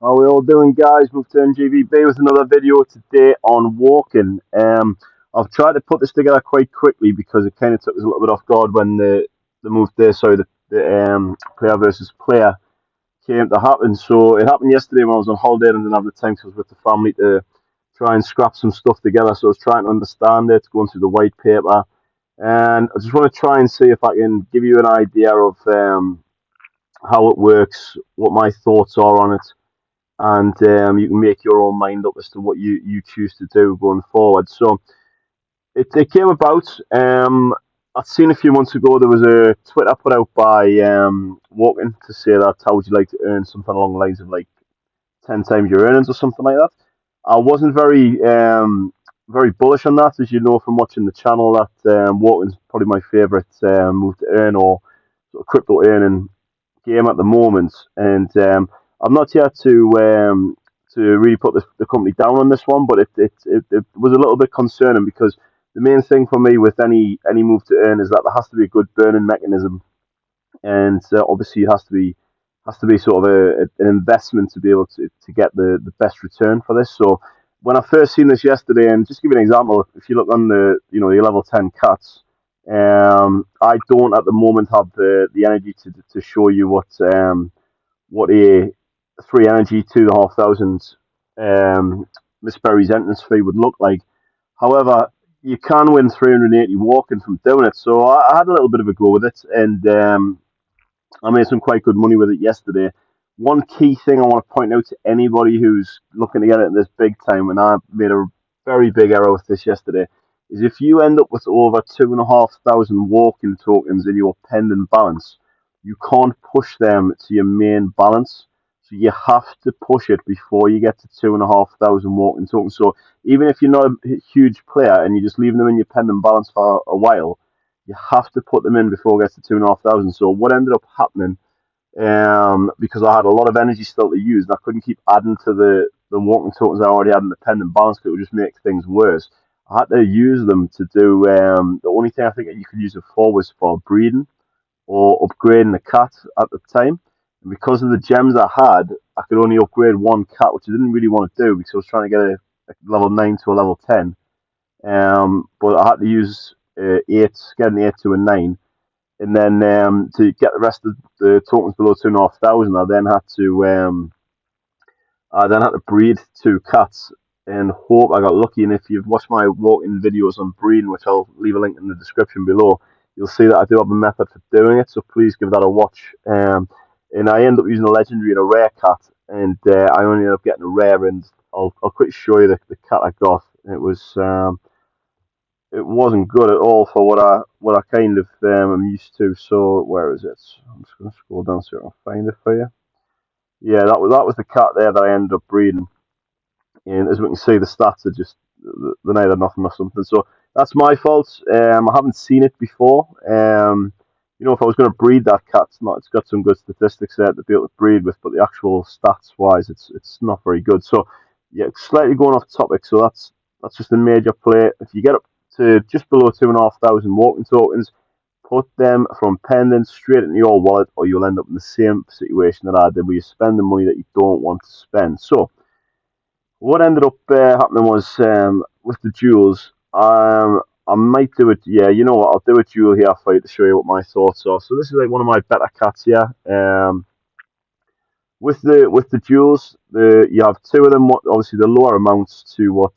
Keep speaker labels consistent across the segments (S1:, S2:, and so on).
S1: How we all doing, guys? Moved to NGVB with another video today on walking. I've tried to put this together quite quickly because it kind of took us a little bit off guard when the move there, sorry, the player versus player came to happen. So it happened yesterday when I was on holiday and didn't have the time because I was with the family to try and scrap some stuff together. So I was trying to understand it, going through the white paper, and I just want to try and see if I can give you an idea of how it works, what my thoughts are on it, and you can make your own mind up as to what you choose to do going forward. So it came about. I'd seen a few months ago there was a Twitter put out by Walken to say that how would you like to earn something along the lines of like 10 times your earnings or something like that. I wasn't very bullish on that, as you know from watching the channel. That Walken's probably my favourite move to earn or sort of crypto earning game at the moment, and I'm not here to really put the company down on this one, but it was a little bit concerning because the main thing for me with any move to earn is that there has to be a good burning mechanism, and obviously it has to be sort of an investment to be able to get the best return for this. So when I first seen this yesterday, and just give you an example, if you look on the level 10 cats, I don't at the moment have the energy to show you what a 3 energy 2,500 Miss Berry's entrance fee would look like. However, you can win 380 walking from doing it. So I had a little bit of a go with it, and I made some quite good money with it yesterday. One key thing I want to point out to anybody who's looking to get it this big time, and I made a very big error with this yesterday, is if you end up with over 2,500 walking tokens in your pending balance, you can't push them to your main balance. So you have to push it before you get to 2,500 walking tokens. So even if you're not a huge player and you're just leaving them in your pending balance for a while, you have to put them in before it gets to 2,500. So what ended up happening, because I had a lot of energy still to use, and I couldn't keep adding to the walking tokens I already had in the pending balance because it would just make things worse. I had to use them to do the only thing I think that you could use it for was for breeding or upgrading the cat at the time. And because of the gems I had, I could only upgrade one cat, which I didn't really want to do because I was trying to get a level 9 to a level 10. But I had to use 8, get an 8 to a 9. And then to get the rest of the tokens below 2,500, I then had to breed 2 cats and hope I got lucky. And if you've watched my walking videos on breeding, which I'll leave a link in the description below, you'll see that I do have a method for doing it. So please give that a watch. And I end up using a legendary and a rare cat, and I only ended up getting a rare. And I'll quickly show you the cat I got. It wasn't good at all for what I kind of am used to. So where is it? I'm just going to scroll down so I can find it for you. Yeah, that was the cat there that I ended up breeding. And as we can see, the stats are just they're neither nothing or something. So that's my fault. I haven't seen it before. If I was going to breed that cat, it's got some good statistics there to be able to breed with, but the actual stats wise, it's not very good. So yeah, slightly going off topic. So that's just a major play. If you get up to just below 2,500 walking tokens, put them from pending straight into your wallet, or you'll end up in the same situation that I did, where you spend the money that you don't want to spend. So what ended up happening was with the jewels. I might do it. Yeah, you know what? I'll do a jewel here for you to show you what my thoughts are. So this is like one of my better cats here. With the jewels, you have two of them. Obviously, the lower amounts to what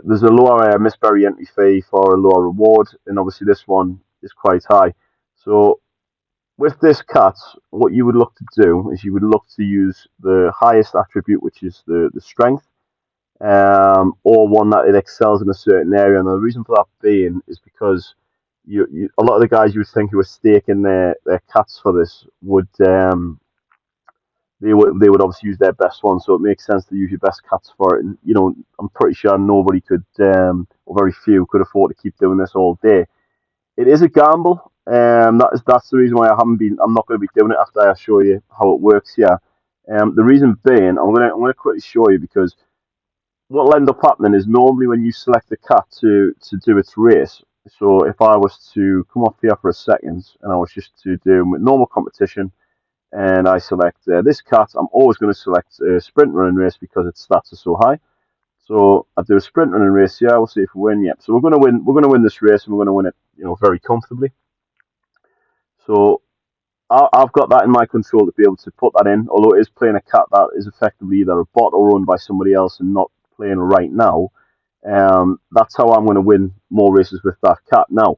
S1: there's a lower Berry entry fee for a lower reward, and obviously this one is quite high. So with this cat, what you would look to do is you would look to use the highest attribute, which is the strength, or one that it excels in a certain area. And the reason for that being is because a lot of the guys you would think who are staking their cats for this they would obviously use their best one, so it makes sense to use your best cats for it. And I'm pretty sure nobody could, or very few, could afford to keep doing this all day. It is a gamble. That's the reason why I'm not going to be doing it after I show you how it works here. The reason being, I'm gonna quickly show you because what'll end up happening is normally when you select a cat to do its race. So if I was to come off here for a second and I was just to do normal competition, and I select this cat, I'm always going to select sprint running race because its stats are so high. So I do a sprint running race. Yeah, we'll see if we win. Yep. So we're going to win. We're going to win this race, and we're going to win it, very comfortably. So I've got that in my control to be able to put that in. Although it is playing a cat that is effectively either a bot or owned by somebody else and not playing right now. That's how I'm going to win more races with that cat. Now,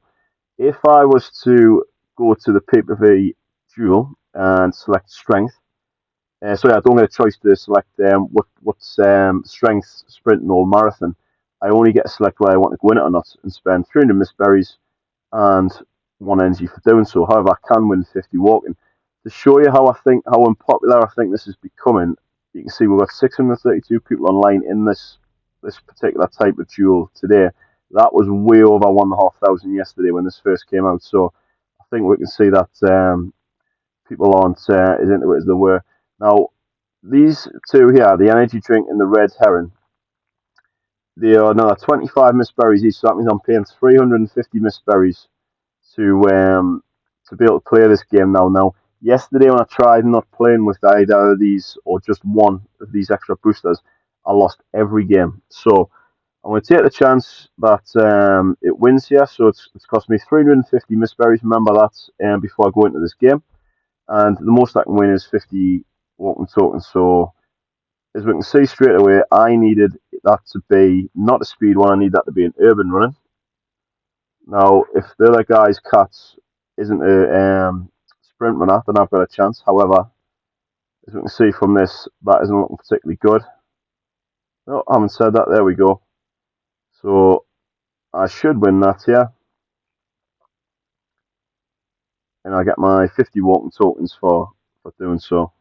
S1: if I was to go to the pay-per-view duel and select strength, sorry, I don't get a choice to select what's strength, sprint, or marathon. I only get to select whether I want to go in it or not and spend 300 miss berries and 1 energy for doing so. However, I can win 50 walking. To show you how unpopular I think this is becoming, you can see we've got 632 people online in this particular type of duel today. That was way over 1,500 yesterday when this first came out. So I think we can see that people aren't as into it as they were. Now, these two here, the energy drink and the red heron, they are another 25 miss berries each. So that means I'm paying 350 miss berries to be able to play this game now. Now, yesterday when I tried not playing with either of these or just one of these extra boosters, I lost every game. So I'm going to take the chance that it wins here. So it's cost me 350 miss berries. Remember that before I go into this game. And the most I can win is 50 walking tokens. So as we can see straight away, I needed that to be not a speed one. I need that to be an urban running. Now, if the other guy's cat isn't a sprint runner, then I've got a chance. However, as we can see from this, that isn't looking particularly good. No, I haven't said that. There we go. So I should win that here. And I get my 50 walking tokens for doing so.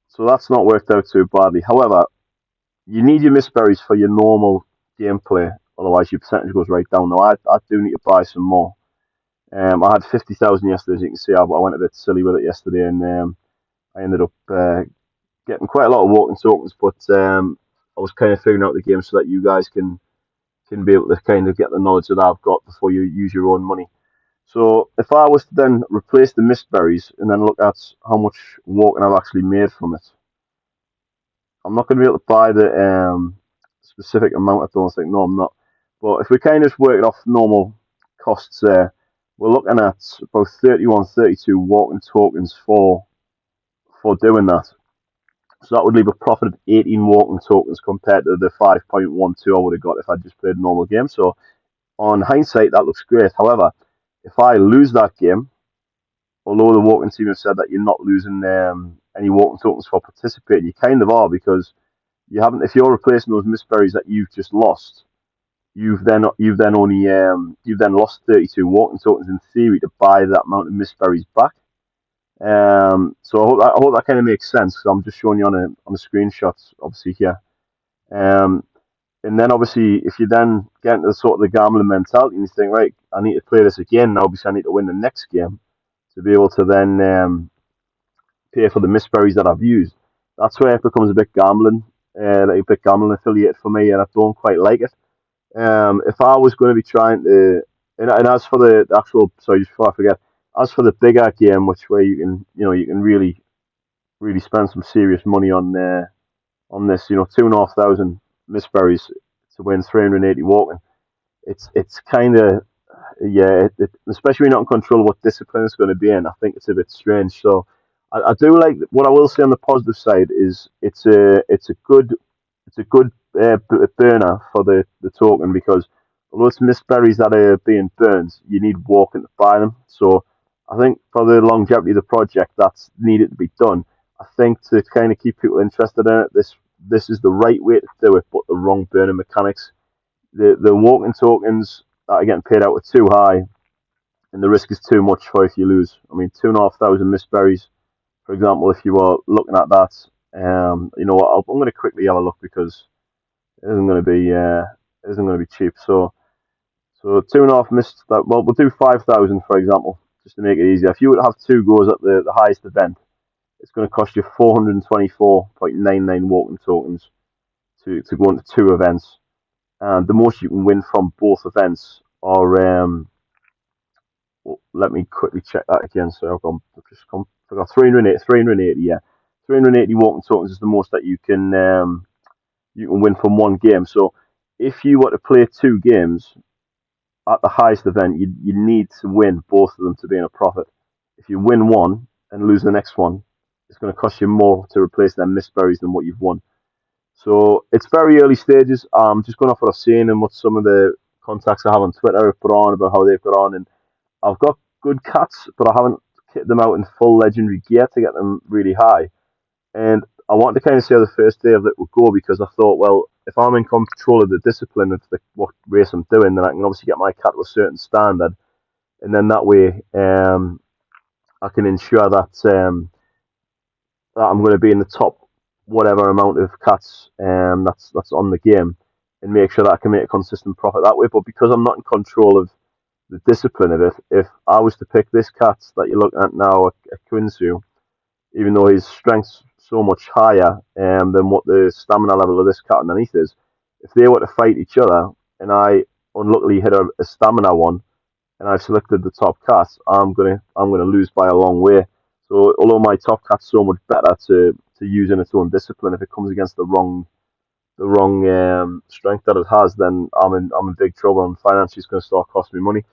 S1: So that's not worked out too badly. However, you need your miss berries for your normal gameplay. Otherwise, your percentage goes right down. Now, I do need to buy some more. I had 50,000 yesterday, as you can see. I went a bit silly with it yesterday, and I ended up getting quite a lot of walking tokens. But I was kind of figuring out the game so that you guys can be able to kind of get the knowledge that I've got before you use your own money. So if I was to then replace the mist berries and then look at how much walking I've actually made from it, I'm not going to be able to buy the specific amount. I don't think. No, I'm not. But if we kind of work it off normal costs there, we're looking at about 31, 32 walking tokens for doing that. So that would leave a profit of 18 walking tokens compared to the 5.12 I would have got if I just played a normal game. So on hindsight, that looks great. However, if I lose that game, although the walking team have said that you're not losing any walking tokens for participating, you kind of are because you haven't. If you're replacing those mist berries that you've just lost, you've then lost 32 walking tokens in theory to buy that amount of mist berries back. So I hope that kind of makes sense because I'm just showing you on a screenshot, obviously here. Um, and then obviously if you then get into the sort of the gambling mentality and you think, right, I need to play this again. Now obviously I need to win the next game to be able to then pay for the mist berries that I've used. That's where it becomes a bit gambling, like a bit gambling affiliated for me, and I don't quite like it. If I was going to be trying to, and as for the actual, sorry, just before I forget, as for the bigger game, which where you can really spend some serious money on this, 2,500 miss berries to win 380 walking. It's kind of especially when you're not in control of what discipline it's going to be in. I think it's a bit strange. So I do like what I will say on the positive side is it's a good burner for the token because although it's mist berries that are being burned, you need walking to buy them. So I think for the longevity of the project, that's needed to be done. I think to kind of keep people interested in it, this is the right way to do it, but the wrong burning mechanics. The walking tokens that are getting paid out are too high, and the risk is too much for if you lose. I mean, 2,500 mist berries, for example, if you were looking at that, you know what? I'm going to quickly have a look because it isn't going to be cheap. So 2.5 missed that. Well, we'll do 5,000 for example, just to make it easier. If you would have two goes at the highest event, it's going to cost you 424.99 walking tokens to go into two events, and the most you can win from both events are Well, let me quickly check that again. So I've just forgot 380, yeah. 380 walking tokens is the most that you can win from one game. So if you were to play two games at the highest event, you need to win both of them to be in a profit. If you win one and lose the next one, it's going to cost you more to replace them missed berries than what you've won. So it's very early stages. Just going off what I've seen and what some of the contacts I have on Twitter have put on about how they've got on, and I've got good cats, but I haven't kitted them out in full legendary gear to get them really high. And I wanted to kind of see how the first day of it would go because I thought, well, if I'm in control of the discipline of what race I'm doing, then I can obviously get my cat to a certain standard, and then that way I can ensure that I'm going to be in the top whatever amount of cats that's on the game, and make sure that I can make a consistent profit that way. But because I'm not in control of the discipline of it, if I was to pick this cat that you're looking at now, a Quinsu, even though his strength's so much higher than what the stamina level of this cat underneath is, if they were to fight each other and I unluckily hit a stamina one and I've selected the top cat, I'm gonna lose by a long way. So although my top cat's so much better to use in its own discipline, if it comes against the wrong strength that it has, then I'm in big trouble and financially it's going to start costing me money.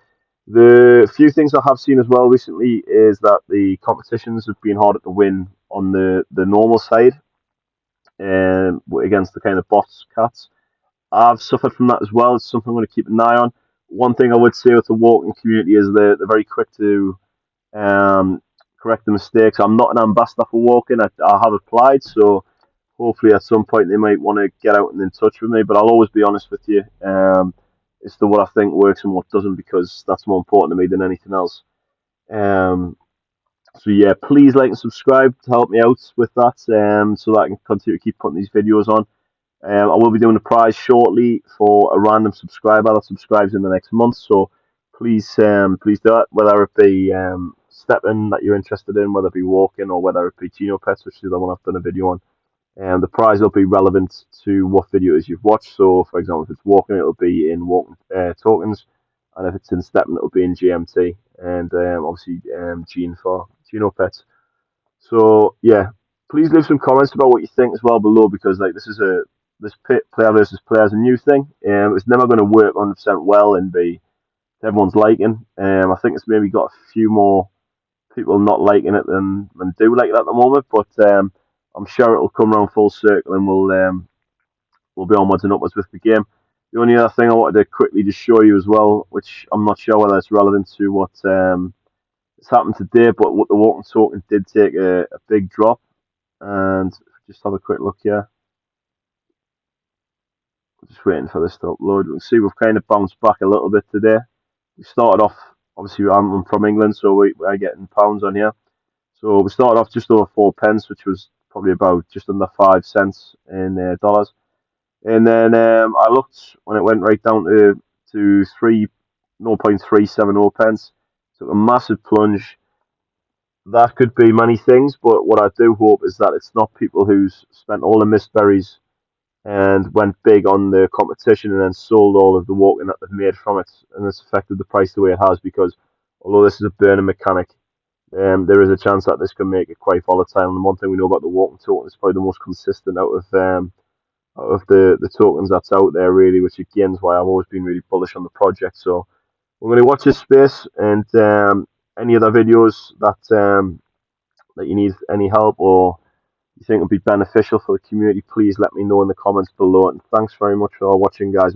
S1: The few things I have seen as well recently is that the competitions have been harder to win on the normal side against the kind of boss cats. I've suffered from that as well. It's something I'm going to keep an eye on. One thing I would say with the walking community is they're very quick to um, correct the mistakes. I'm not an ambassador for walking. I have applied, so hopefully at some point they might want to get out and in touch with me. But I'll always be honest with you as to what I think works and what doesn't, because that's more important to me than anything else. Um, so yeah, please like and subscribe to help me out with that, so that I can continue to keep putting these videos on. I will be doing a prize shortly for a random subscriber that subscribes in the next month. So please do it. Whether it be stepping that you're interested in, whether it be walking, or whether it be Geno Pets, which is the one I've done a video on. The prize will be relevant to what videos you've watched. So, for example, if it's walking, it'll be in walking tokens, and if it's in stepping, it'll be in GMT, and obviously Gene for Geno Pets. So yeah, please leave some comments about what you think as well below, because like this player versus player is a new thing. It's never going to work 100% well and be to everyone's liking. I think it's maybe got a few more people not liking it than do like it at the moment, but I'm sure it'll come around full circle and we'll be onwards and upwards with the game. The only other thing I wanted to quickly just show you as well, which I'm not sure whether it's relevant to what has happened today, but what the walking token did take a big drop, and just have a quick look here. Just waiting for this to upload. We can see we've kind of bounced back a little bit today. We started off, obviously I'm from England, so we're getting pounds on here. So we started off just over 4 pence, which was probably about just under 5 cents in dollars. And then I looked when it went right down to 0.370 pence. Took a massive plunge. That could be many things, but what I do hope is that it's not people who's spent all the missed berries and went big on the competition and then sold all of the walking that they've made from it, and it's affected the price the way it has. Because although this is a burning mechanic, there is a chance that this can make it quite volatile. And one thing we know about the walking token is probably the most consistent out of the tokens that's out there, really, which again is why I've always been really bullish on the project. So we're going to watch this space, and any other videos that you need any help or you think would be beneficial for the community, please let me know in the comments below. And thanks very much for watching, guys.